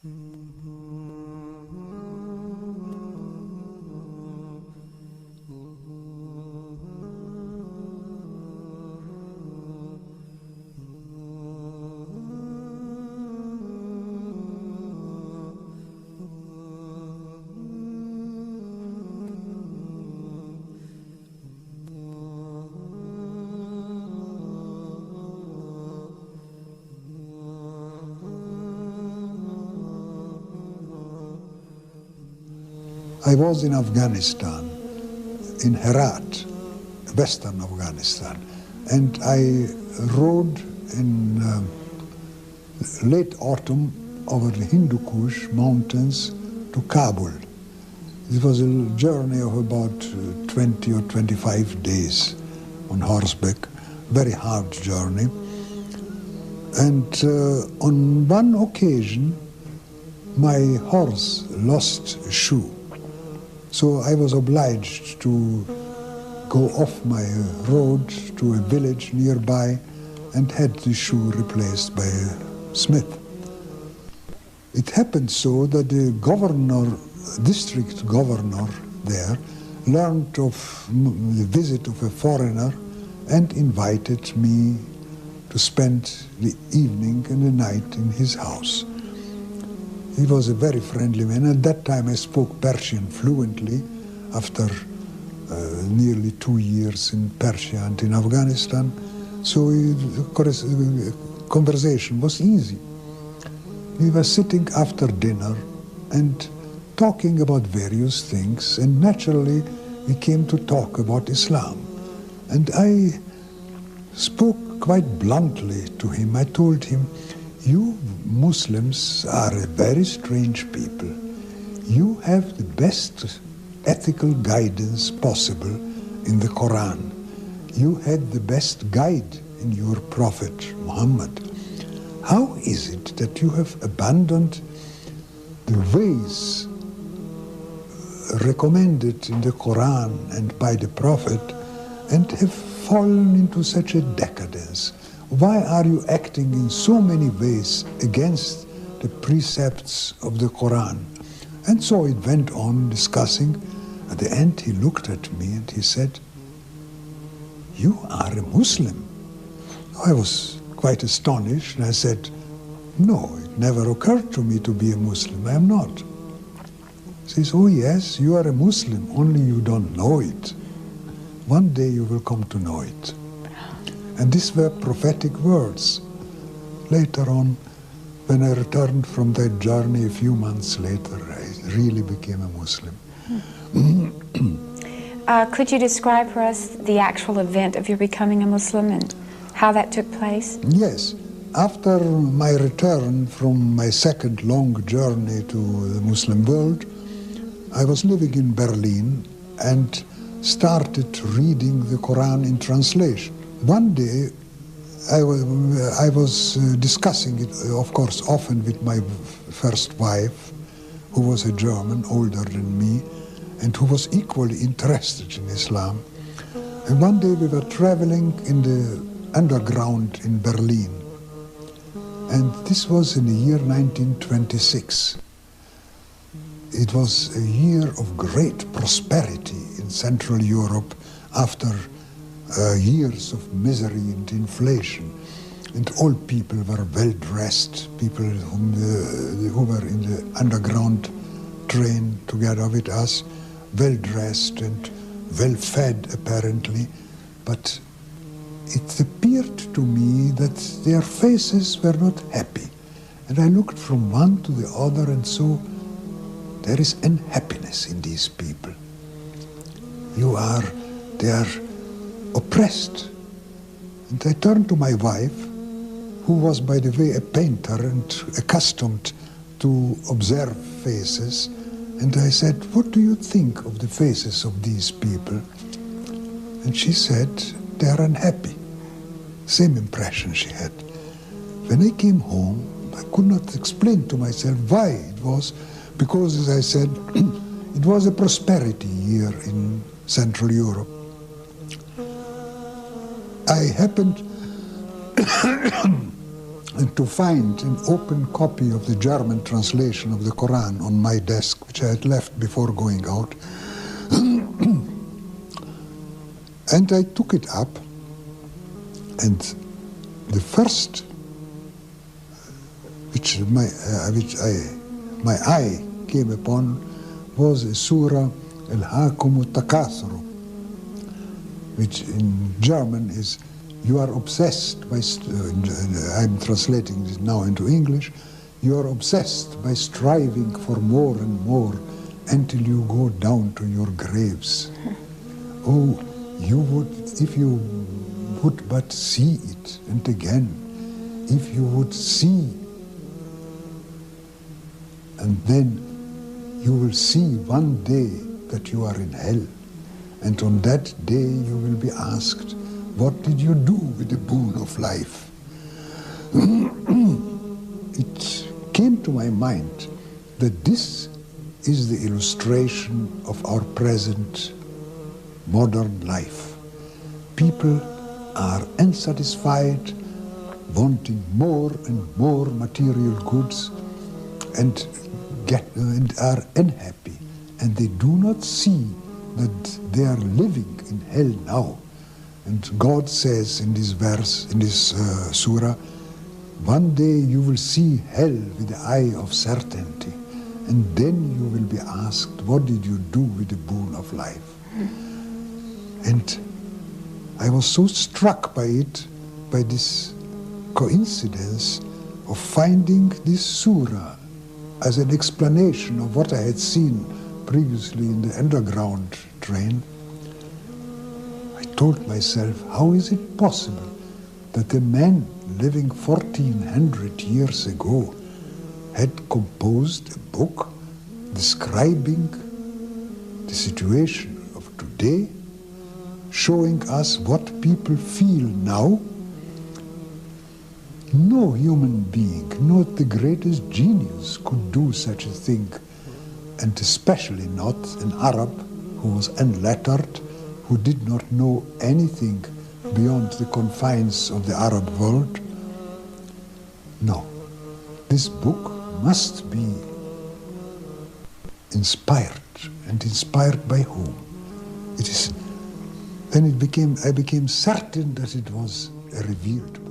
I was in Afghanistan, in Herat, western Afghanistan, and I rode in late autumn over the Hindu Kush mountains to Kabul. It was a journey of about 20 or 25 days on horseback, very hard journey. And on one occasion, my horse lost a shoe. So I was obliged to go off my road to a village nearby and had the shoe replaced by a smith. It happened so that the governor, district governor there, learned of the visit of a foreigner and invited me to spend the evening and the night in his house. He was a very friendly man. At that time I spoke Persian fluently after nearly 2 years in Persia and in Afghanistan. So conversation was easy. We were sitting after dinner and talking about various things, and naturally we came to talk about Islam. And I spoke quite bluntly to him. I told him, "You Muslims are a very strange people. You have the best ethical guidance possible in the Quran. You had the best guide in your Prophet Muhammad. How is it that you have abandoned the ways recommended in the Quran and by the Prophet and have fallen into such a decadence? Why are you acting in so many ways against the precepts of the Quran?" And so it went on discussing. At the end he looked at me and he said, "You are a Muslim." I was quite astonished and I said, "No, it never occurred to me to be a Muslim. I am not." He says, "Oh yes, you are a Muslim, only you don't know it. One day you will come to know it." And these were prophetic words. Later on, when I returned from that journey a few months later, I really became a Muslim. Could you describe for us the actual event of your becoming a Muslim and how that took place? Yes. After my return from my second long journey to the Muslim world, I was living in Berlin and started reading the Quran in translation. One day, I was discussing it, of course, often with my first wife, who was a German, older than me, and who was equally interested in Islam. And one day we were traveling in the underground in Berlin. And this was in the year 1926. It was a year of great prosperity in Central Europe after years of misery and inflation. And all people were well-dressed, people who were in the underground train together with us, well-dressed and well-fed apparently, but it appeared to me that their faces were not happy. And I looked from one to the other and saw there is unhappiness in these people. They are oppressed. And I turned to my wife, who was, by the way, a painter and accustomed to observe faces, and I said, "What do you think of the faces of these people?" And she said, "They are unhappy." Same impression she had. When I came home, I could not explain to myself why it was, because, as I said, it was a prosperity year in Central Europe. I happened and to find an open copy of the German translation of the Quran on my desk, which I had left before going out. And I took it up, and the first which my eye came upon was a surah, Al-Hakumu Takathuru, which in German is, you are obsessed by, I'm translating this now into English, you are obsessed by striving for more and more until you go down to your graves. Oh, you would, if you would but see it, and again, if you would see, and then you will see one day that you are in hell, and on that day you will be asked, what did you do with the boon of life? It came to my mind that this is the illustration of our present modern life. People are unsatisfied, wanting more and more material goods, and are unhappy, and they do not see that they are living in hell now. And God says in this verse, in this surah, one day you will see hell with the eye of certainty, and then you will be asked, what did you do with the boon of life? And I was so struck by it, by this coincidence of finding this surah as an explanation of what I had seen previously in the underground train. I told myself, how is it possible that a man living 1400 years ago had composed a book describing the situation of today, showing us what people feel now? No human being, not the greatest genius, could do such a thing, and especially not an Arab who was unlettered, who did not know anything beyond the confines of the Arab world. No, this book must be inspired, and inspired by whom? It is. Then I became certain that it was a revealed book.